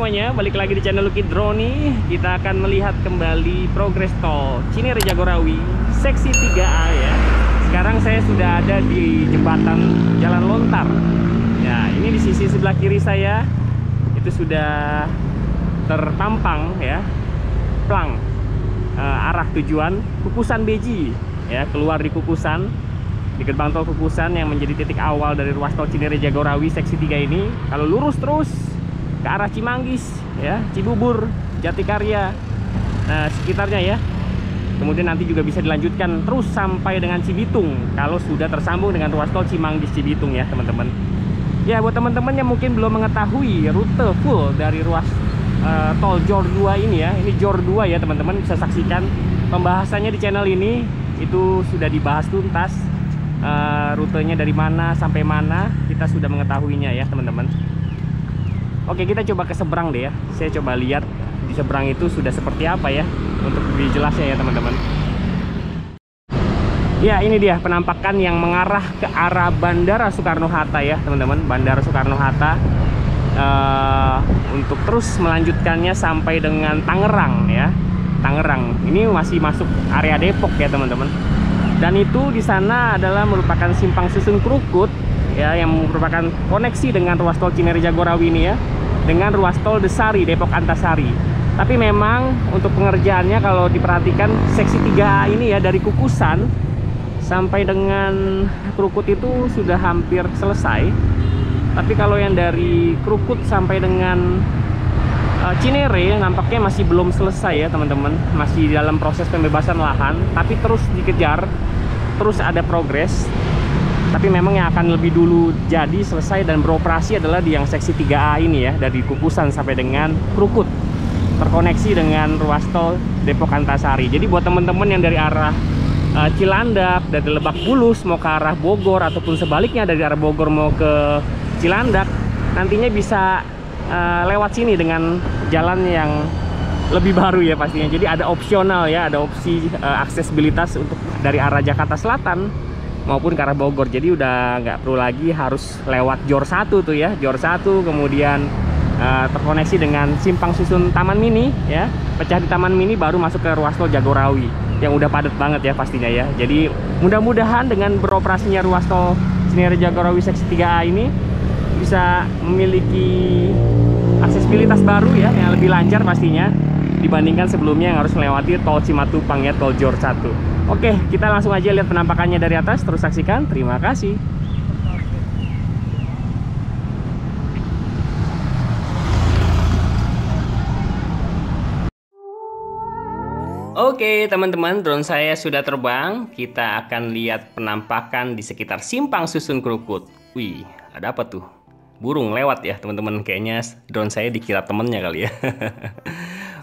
semuanya, balik lagi di channel Lucky Drone. Kita akan melihat kembali progres tol Cinere Jagorawi seksi 3A ya. Sekarang saya sudah ada di jembatan Jalan Lontar. Ya, ini di sisi sebelah kiri saya itu sudah terpampang ya, plang arah tujuan Kukusan Beji ya, keluar di Kukusan, di gerbang tol Kukusan yang menjadi titik awal dari ruas tol Cinere Jagorawi seksi 3 ini. Kalau lurus terus ke arah Cimanggis ya, Cibubur, Jatikarya, nah sekitarnya ya. Kemudian nanti juga bisa dilanjutkan terus sampai dengan Cibitung kalau sudah tersambung dengan ruas tol Cimanggis Cibitung ya teman-teman. Ya, buat teman-teman yang mungkin belum mengetahui rute full dari ruas tol Jor 2 ini ya, ini Jor 2 ya teman-teman, bisa saksikan pembahasannya di channel ini. Itu sudah dibahas tuntas, rutenya dari mana sampai mana kita sudah mengetahuinya ya teman-teman. Oke, kita coba ke seberang deh ya. Saya coba lihat di seberang itu sudah seperti apa ya, untuk lebih jelasnya ya teman-teman. Ya, ini dia penampakan yang mengarah ke arah Bandara Soekarno-Hatta ya teman-teman. Bandara Soekarno-Hatta, untuk terus melanjutkannya sampai dengan Tangerang ya. Tangerang ini masih masuk area Depok ya teman-teman. Dan itu di sana adalah merupakan simpang susun Krukut ya, yang merupakan koneksi dengan ruas tol Cinere Jagorawi ini ya, dengan ruas tol Desari Depok Antasari. Tapi memang untuk pengerjaannya kalau diperhatikan seksi 3A ini ya, dari Kukusan sampai dengan Krukut itu sudah hampir selesai. Tapi kalau yang dari Krukut sampai dengan Cinere nampaknya masih belum selesai ya teman-teman, masih dalam proses pembebasan lahan, tapi terus dikejar, terus ada progres. Tapi memang yang akan lebih dulu jadi selesai dan beroperasi adalah di yang seksi 3A ini ya, dari Kukusan sampai dengan Krukut, terkoneksi dengan ruas tol Depok Antasari. Jadi buat teman-teman yang dari arah Cilandak, dari Lebak Bulus mau ke arah Bogor, ataupun sebaliknya dari arah Bogor mau ke Cilandak, nantinya bisa lewat sini dengan jalan yang lebih baru ya pastinya. Jadi ada opsional ya, ada opsi aksesibilitas untuk dari arah Jakarta Selatan maupun ke arah Bogor. Jadi udah nggak perlu lagi harus lewat Jor 1 tuh ya, Jor 1, kemudian terkoneksi dengan simpang susun Taman Mini ya, pecah di Taman Mini baru masuk ke ruas tol Jagorawi yang udah padat banget ya pastinya ya. Jadi mudah-mudahan dengan beroperasinya ruas tol Cinere Jagorawi seksi 3A ini bisa memiliki aksesibilitas baru ya, yang lebih lancar pastinya dibandingkan sebelumnya yang harus melewati tol Cimatupang ya, tol Jor 1. Oke, kita langsung aja lihat penampakannya dari atas, terus saksikan. Terima kasih. Oke teman-teman, drone saya sudah terbang. Kita akan lihat penampakan di sekitar simpang susun Krukut. Wih, ada apa tuh? Burung lewat ya teman-teman. Kayaknya drone saya dikira temennya kali ya.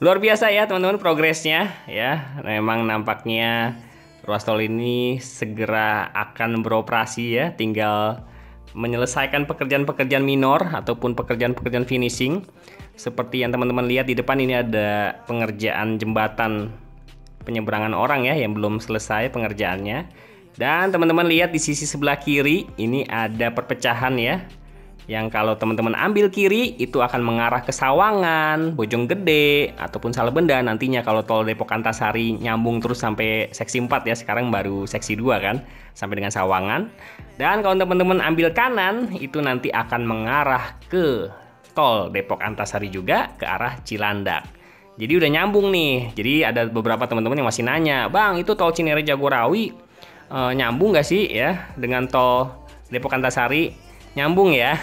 Luar biasa ya teman-teman progresnya ya. Memang nampaknya ruas tol ini segera akan beroperasi ya. Tinggal menyelesaikan pekerjaan-pekerjaan minor ataupun pekerjaan-pekerjaan finishing. Seperti yang teman-teman lihat di depan, ini ada pengerjaan jembatan penyeberangan orang ya, yang belum selesai pengerjaannya. Dan teman-teman lihat di sisi sebelah kiri ini ada perpecahan ya, yang kalau teman-teman ambil kiri itu akan mengarah ke Sawangan, Bojonggede, ataupun Salebenda nantinya kalau tol Depok Antasari nyambung terus sampai seksi 4 ya, sekarang baru seksi 2 kan, sampai dengan Sawangan. Dan kalau teman-teman ambil kanan itu nanti akan mengarah ke tol Depok Antasari juga ke arah Cilandak. Jadi udah nyambung nih. Jadi ada beberapa teman-teman yang masih nanya, "Bang, itu tol Cinere Jagorawi nyambung nggak sih ya dengan tol Depok Antasari?" Nyambung ya.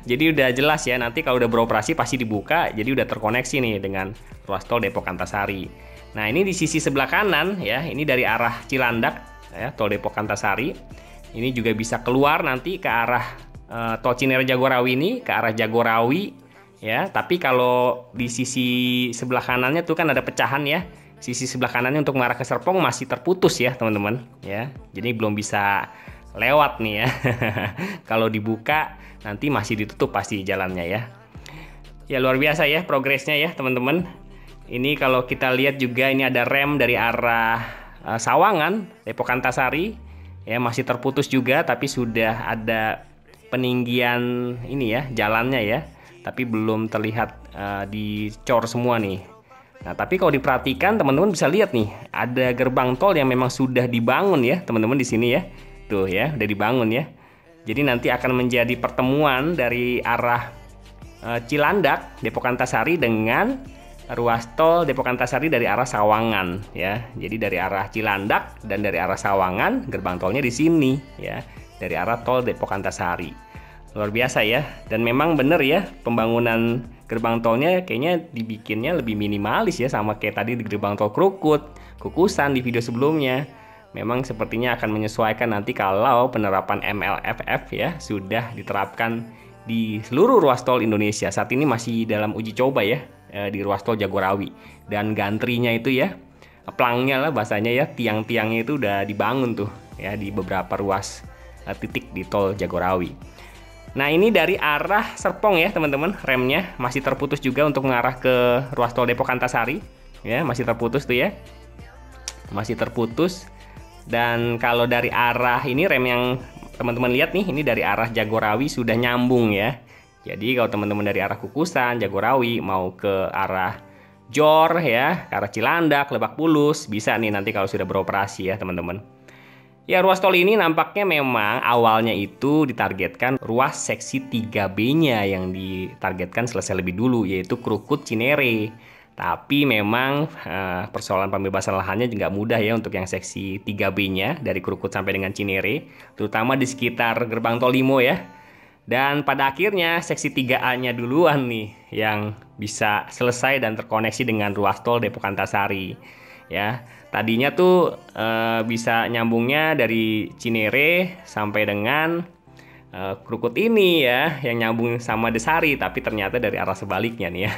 Jadi udah jelas ya, nanti kalau udah beroperasi pasti dibuka, jadi udah terkoneksi nih dengan ruas tol Depok Antasari. Nah, ini di sisi sebelah kanan ya, ini dari arah Cilandak ya, tol Depok Antasari. Ini juga bisa keluar nanti ke arah tol Cinere Jagorawi ini, ke arah Jagorawi ya. Tapi kalau di sisi sebelah kanannya tuh kan ada pecahan ya. Sisi sebelah kanannya untuk mengarah ke Serpong masih terputus ya teman-teman ya. Jadi belum bisa lewat nih ya. Kalau dibuka nanti masih ditutup pasti jalannya ya. Ya luar biasa ya progresnya ya teman-teman. Ini kalau kita lihat juga ini ada rem dari arah Sawangan, Depok Antasari ya, masih terputus juga, tapi sudah ada peninggian ini ya jalannya ya. tapi belum terlihat dicor semua nih. Nah, tapi kalau diperhatikan teman-teman bisa lihat nih, ada gerbang tol yang memang sudah dibangun ya, teman-teman di sini ya. Tuh ya, udah dibangun ya. Jadi nanti akan menjadi pertemuan dari arah Cilandak, Depok Antasari dengan ruas tol Depok Antasari dari arah Sawangan ya. Jadi dari arah Cilandak dan dari arah Sawangan, gerbang tolnya di sini ya, dari arah tol Depok Antasari. Luar biasa ya. Dan memang bener ya, pembangunan gerbang tolnya kayaknya dibikinnya lebih minimalis ya, sama kayak tadi di gerbang tol Krukut, Kukusan di video sebelumnya. Memang sepertinya akan menyesuaikan nanti kalau penerapan MLFF ya sudah diterapkan di seluruh ruas tol Indonesia. Saat ini masih dalam uji coba ya di ruas tol Jagorawi. Dan gantrinya itu ya, pelangnya lah bahasanya ya, tiang-tiangnya itu udah dibangun tuh ya di beberapa ruas titik di tol Jagorawi. Nah, ini dari arah Serpong ya teman-teman, remnya masih terputus juga untuk mengarah ke ruas tol Depok Antasari ya, masih terputus tuh ya, masih terputus. Dan kalau dari arah ini rem yang teman-teman lihat nih, ini dari arah Jagorawi sudah nyambung ya. Jadi kalau teman-teman dari arah Kukusan, Jagorawi mau ke arah Jor ya, ke arah Cilandak, Lebak Bulus, bisa nih nanti kalau sudah beroperasi ya teman-teman. Ya, ruas tol ini nampaknya memang awalnya itu ditargetkan ruas seksi 3B-nya yang ditargetkan selesai lebih dulu, yaitu Krukut Cinere. Tapi memang persoalan pembebasan lahannya juga mudah ya untuk yang seksi 3B-nya dari Krukut sampai dengan Cinere, terutama di sekitar gerbang tol Limo ya. Dan pada akhirnya seksi 3A-nya duluan nih yang bisa selesai dan terkoneksi dengan ruas tol Depok Antasari. Ya, tadinya tuh bisa nyambungnya dari Cinere sampai dengan Krukut ini ya, yang nyambung sama Desari, tapi ternyata dari arah sebaliknya nih ya.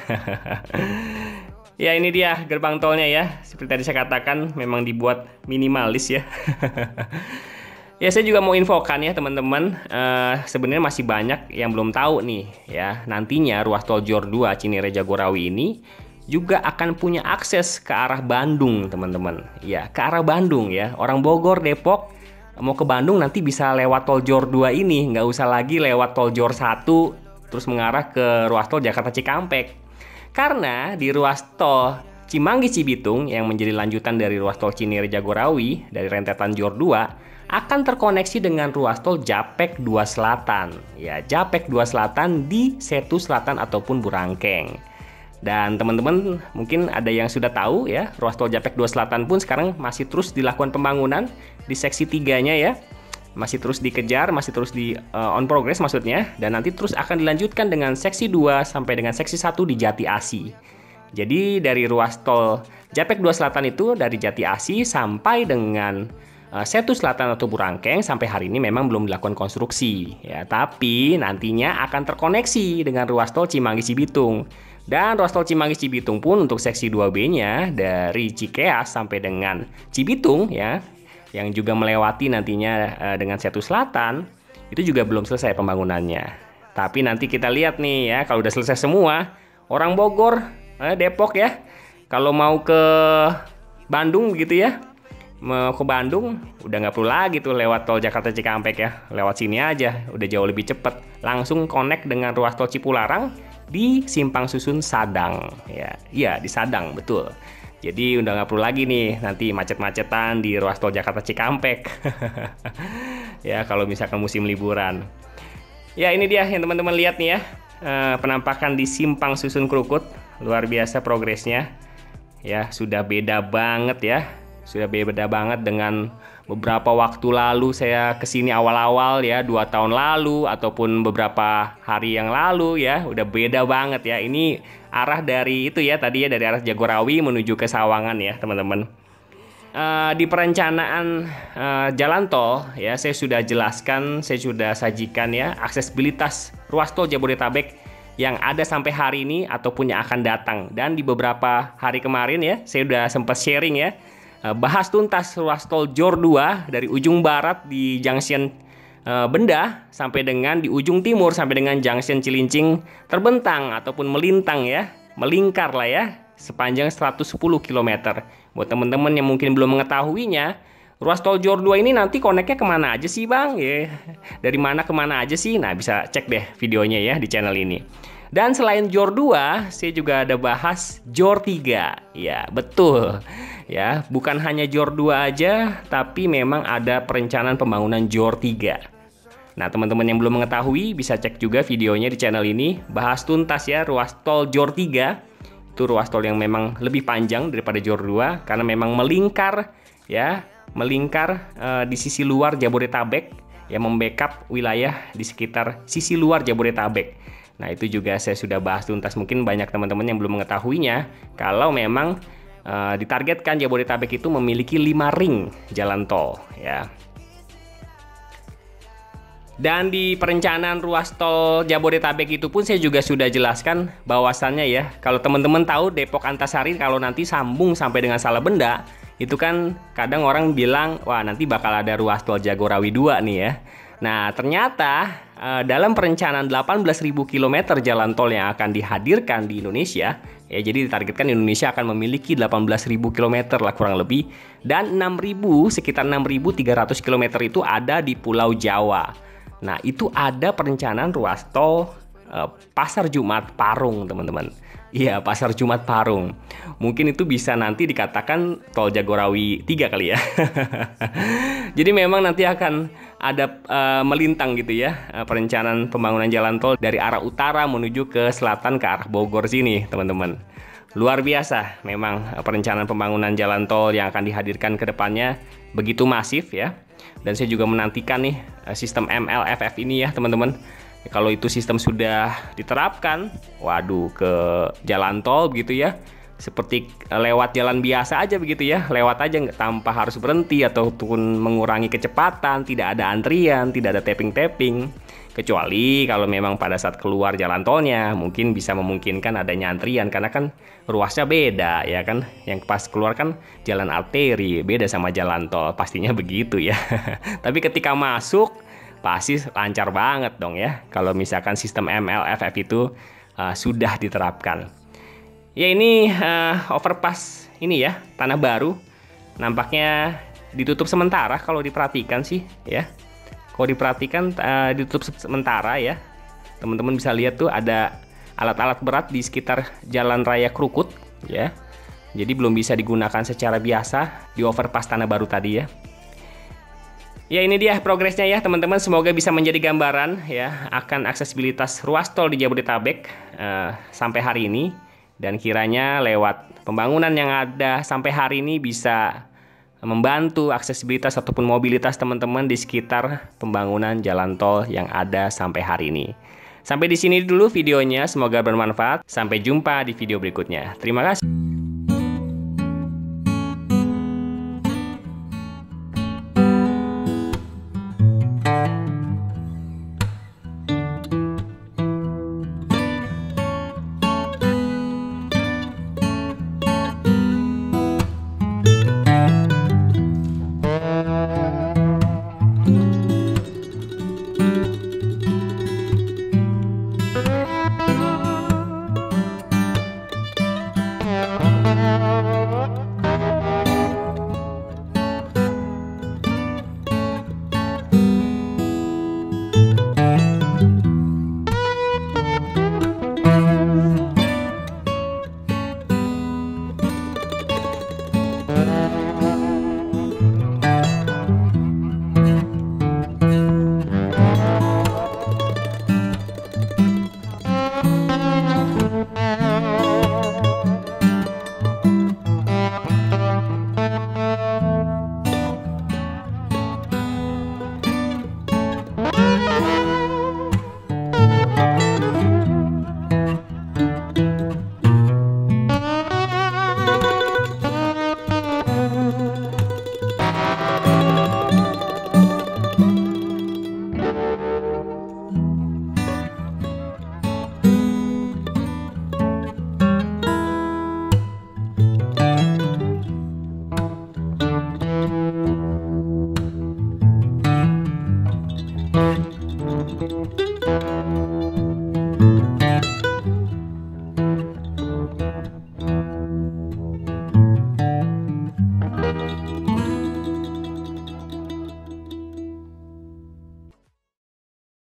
Ya, ini dia gerbang tolnya ya. Seperti tadi saya katakan, memang dibuat minimalis ya. Ya, saya juga mau infokan ya teman-teman, sebenarnya masih banyak yang belum tahu nih ya. Nantinya ruas tol Jor 2 Cinere Jagorawi ini juga akan punya akses ke arah Bandung teman-teman. Ya, ke arah Bandung ya. Orang Bogor, Depok mau ke Bandung nanti bisa lewat tol Jor 2 ini, nggak usah lagi lewat tol Jor 1 terus mengarah ke ruas tol Jakarta Cikampek. Karena di ruas tol Cimanggis Cibitung yang menjadi lanjutan dari ruas tol Cinere Jagorawi dari rentetan Jor 2 akan terkoneksi dengan ruas tol Japek 2 Selatan. Ya, Japek 2 Selatan di Setu Selatan ataupun Burangkeng. Dan teman-teman mungkin ada yang sudah tahu ya, ruas tol Japek 2 Selatan pun sekarang masih terus dilakukan pembangunan di seksi 3-nya ya. Masih terus dikejar, masih terus di on progress maksudnya. Dan nanti terus akan dilanjutkan dengan seksi 2 sampai dengan seksi 1 di Jati Asi. Jadi dari ruas tol Japek 2 Selatan itu dari Jati Asi sampai dengan Setu Selatan atau Burangkeng sampai hari ini memang belum dilakukan konstruksi ya. Tapi nantinya akan terkoneksi dengan ruas tol Cimanggis Cibitung. Dan ruas tol Cimanggis Cibitung pun untuk seksi 2B-nya dari Cikeas sampai dengan Cibitung ya, yang juga melewati nantinya dengan Setu Selatan, itu juga belum selesai pembangunannya. Tapi nanti kita lihat nih ya, kalau udah selesai semua, orang Bogor, Depok ya, kalau mau ke Bandung gitu ya, mau ke Bandung udah nggak perlu lagi tuh lewat tol Jakarta Cikampek ya, lewat sini aja udah jauh lebih cepet, langsung connect dengan ruas tol Cipularang di Simpang Susun Sadang ya. Iya, di Sadang betul. Jadi udah nggak perlu lagi nih nanti macet-macetan di ruas tol Jakarta Cikampek. Ya, kalau misalkan musim liburan. Ya, ini dia yang teman-teman lihat nih ya, penampakan di Simpang Susun Krukut. Luar biasa progresnya ya, sudah beda banget ya, sudah beda banget dengan beberapa waktu lalu saya kesini awal-awal ya, 2 tahun lalu ataupun beberapa hari yang lalu ya, udah beda banget ya. Ini arah dari itu ya, tadi ya dari arah Jagorawi menuju ke Sawangan ya teman-teman. Di perencanaan jalan tol ya, saya sudah jelaskan, saya sudah sajikan ya aksesibilitas ruas tol Jabodetabek yang ada sampai hari ini ataupun yang akan datang. Dan di beberapa hari kemarin ya, saya sudah sempat sharing ya, bahas tuntas ruas tol Jor 2 dari ujung barat di junction Benda sampai dengan di ujung timur sampai dengan junction Cilincing terbentang ataupun melintang ya, melingkar lah ya, sepanjang 110 km. Buat teman-teman yang mungkin belum mengetahuinya, ruas tol Jor 2 ini nanti koneknya kemana aja sih bang? Ya, dari mana kemana aja sih? Nah, bisa cek deh videonya ya di channel ini. Dan selain JOR 2, saya juga ada bahas JOR 3. Ya, betul. Ya, bukan hanya JOR 2 aja, tapi memang ada perencanaan pembangunan JOR 3. Nah, teman-teman yang belum mengetahui bisa cek juga videonya di channel ini, bahas tuntas ya ruas tol JOR 3. Itu ruas tol yang memang lebih panjang daripada JOR 2 karena memang melingkar ya, di sisi luar Jabodetabek, yang membackup wilayah di sekitar sisi luar Jabodetabek. Nah, itu juga saya sudah bahas tuntas. Mungkin banyak teman-teman yang belum mengetahuinya kalau memang ditargetkan Jabodetabek itu memiliki 5 ring jalan tol ya. Dan di perencanaan ruas tol Jabodetabek itu pun saya juga sudah jelaskan bahwasannya ya, kalau teman-teman tahu Depok Antasari kalau nanti sambung sampai dengan Salabenda, itu kan kadang orang bilang, wah nanti bakal ada ruas tol Jagorawi 2 nih ya. Nah, ternyata dalam perencanaan 18.000 km jalan tol yang akan dihadirkan di Indonesia, ya jadi ditargetkan Indonesia akan memiliki 18.000 km lah kurang lebih, dan sekitar 6.300 km itu ada di Pulau Jawa. Nah, itu ada perencanaan ruas tol Pasar Jumat Parung, teman-teman. Iya, Pasar Jumat Parung. Mungkin itu bisa nanti dikatakan tol Jagorawi 3 kali ya. Jadi memang nanti akan ada melintang gitu ya, perencanaan pembangunan jalan tol dari arah utara menuju ke selatan ke arah Bogor sini, teman-teman. Luar biasa memang perencanaan pembangunan jalan tol yang akan dihadirkan ke depannya begitu masif ya. Dan saya juga menantikan nih sistem MLFF ini ya, teman-teman. Kalau itu sistem sudah diterapkan, waduh, ke jalan tol begitu ya, seperti lewat jalan biasa aja begitu ya, lewat aja tanpa harus berhenti ataupun mengurangi kecepatan, tidak ada antrian, tidak ada tapping-tapping. Kecuali kalau memang pada saat keluar jalan tolnya mungkin bisa memungkinkan adanya antrian karena kan ruasnya beda ya kan, yang pas keluar kan jalan arteri, beda sama jalan tol, pastinya begitu ya. Tapi ketika masuk pasti lancar banget dong ya kalau misalkan sistem MLFF itu sudah diterapkan. Ya, ini overpass ini ya, Tanah Baru nampaknya ditutup sementara kalau diperhatikan sih ya. Kalau diperhatikan ditutup sementara ya. Teman-teman bisa lihat tuh ada alat-alat berat di sekitar Jalan Raya Krukut ya. Jadi belum bisa digunakan secara biasa di overpass Tanah Baru tadi ya. Ya, ini dia progresnya ya teman-teman, semoga bisa menjadi gambaran ya akan aksesibilitas ruas tol di Jabodetabek sampai hari ini, dan kiranya lewat pembangunan yang ada sampai hari ini bisa membantu aksesibilitas ataupun mobilitas teman-teman di sekitar pembangunan jalan tol yang ada sampai hari ini. Sampai di sini dulu videonya, semoga bermanfaat. Sampai jumpa di video berikutnya. Terima kasih. Thank you.